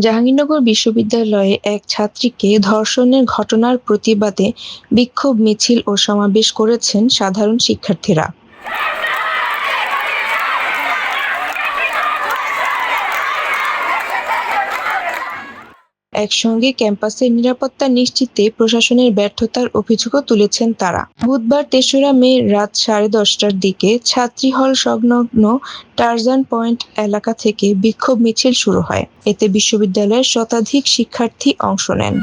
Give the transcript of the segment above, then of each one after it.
জাহাঙ্গীরনগর বিশ্ববিদ্যালয়ে এক ছাত্রীকে ধর্ষণের ঘটনার প্রতিবাদে বিক্ষোভ মিছিল ও সমাবেশ করেছেন সাধারণ শিক্ষার্থীরা। একসঙ্গে ক্যাম্পাসের নিরাপত্তা নিশ্চিতে প্রশাসনের ব্যর্থতার অভিযোগও তুলেছেন তারা। বুধবার ৩রা মে রাত 10:30টার দিকে ছাত্রী হল সংলগ্ন টারজান পয়েন্ট এলাকা থেকে বিক্ষোভ মিছিল শুরু হয়। এতে বিশ্ববিদ্যালয়ের শতাধিক শিক্ষার্থী অংশ নেন।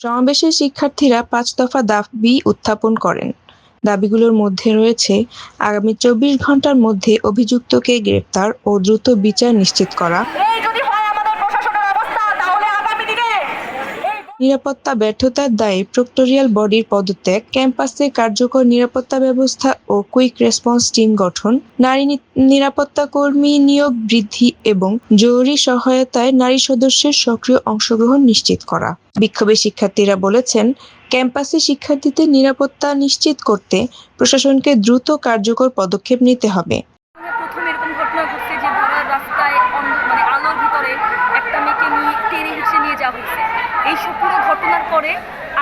সমাবেশে শিক্ষার্থীরা ৫ দফা দাবি উত্থাপন করেন। দাবিগুলোর মধ্যে রয়েছে আগামী ২৪ ঘন্টার মধ্যে অভিযুক্তকে গ্রেপ্তার ও দ্রুত বিচার নিশ্চিত করা, নিরাপত্তা ব্যর্থতার দায়ে প্রক্টরিয়াল বডির পদত্যাগ, ক্যাম্পাসে কার্যকর নিরাপত্তা ব্যবস্থা ও কুইক রেসপন্স টিম গঠন, নারী নিরাপত্তা কর্মী নিয়োগ বৃদ্ধি এবং জরুরি সহায়তায় নারী সদস্যের সক্রিয় অংশগ্রহণ নিশ্চিত করা। বিক্ষোভে শিক্ষার্থীরা বলেছেন, ক্যাম্পাসে শিক্ষার্থীদের নিরাপত্তা নিশ্চিত করতে প্রশাসনকে দ্রুত কার্যকর পদক্ষেপ নিতে হবে। প্রথম এরকম ঘটনা ঘটছে যে ভরা রাস্তায় আলোর ভিতরে একটা মেয়েকে নিয়ে যাওয়া হয়েছে। এই সব পুরো ঘটনার পরে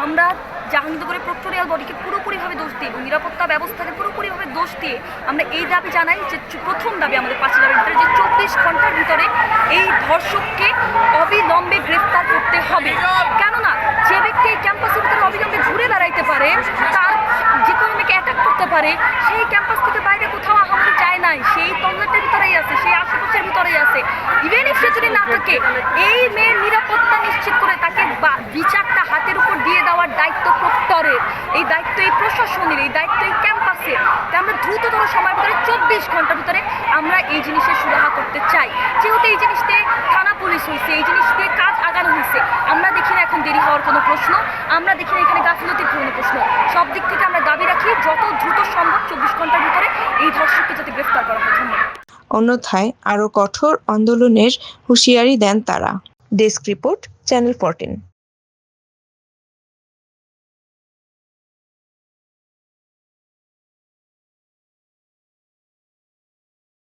আমরা জাহাঙ্গীরনগরের প্রক্টরিয়াল বডিকে পুরোপুরিভাবে দোষ দিই এবং নিরাপত্তা ব্যবস্থাকে পুরোপুরিভাবে দোষ দিয়ে আমরা এই দাবি জানাই যে প্রথম দাবি আমাদের ৫ দাবির ভিতরে যে ২৪ ঘন্টার ভিতরে এই ধর্ষককে অবিলম্বে গ্রেফতার করতে হবে। কেননা যে ব্যক্তি এই ক্যাম্পাসের ভিতরে অবিলম্বে ঘুরে বেড়াইতে পারে, তার যে কোনো মেয়েকে অ্যাটাক করতে পারে, সেই ক্যাম্পাস থেকে বাইরে কোথাও আহামরি যায় নাই, সেই তল্লাটের ভিতরেই আছে, সেই আশেপাশের ভিতরেই আছে। ইভেন ইফ সে যদি না থাকে, এই মেয়ের নিরাপত্তা নিশ্চিত করে তাকে বিচারটা হাতের উপর দিয়ে দেওয়ার দায়িত্ব প্রক্টরের, এই দায়িত্ব এই প্রশাসনের, এই দায়িত্ব এই ক্যাম্পাসের। তাই আমরা দ্রুততর সময়ের ভিতরে ২৪ ঘন্টার ভিতরে আমরা এই জিনিসের সুরাহা করতে চাই। যেহেতু এই জিনিসতে থানা পুলিশ হয়েছে, এই জিনিসতে কাজ আগানো হয়েছে, আমরা দেখি না এখন দেরি হওয়ার কোনো প্রশ্ন, আমরা দেখি না এখানে গাফিলতির কোনো প্রশ্ন। সব দিক থেকে আমরা দাবি রাখি যত দ্রুত সম্ভব ২৪ ঘন্টার ভিতরে এই ধর্ষককে যাতে গ্রেফতার করা হয়। ধন্যবাদ। অন্যথায় আরও কঠোর আন্দোলনের হুঁশিয়ারি দেন তারা। Desk report, channel 14।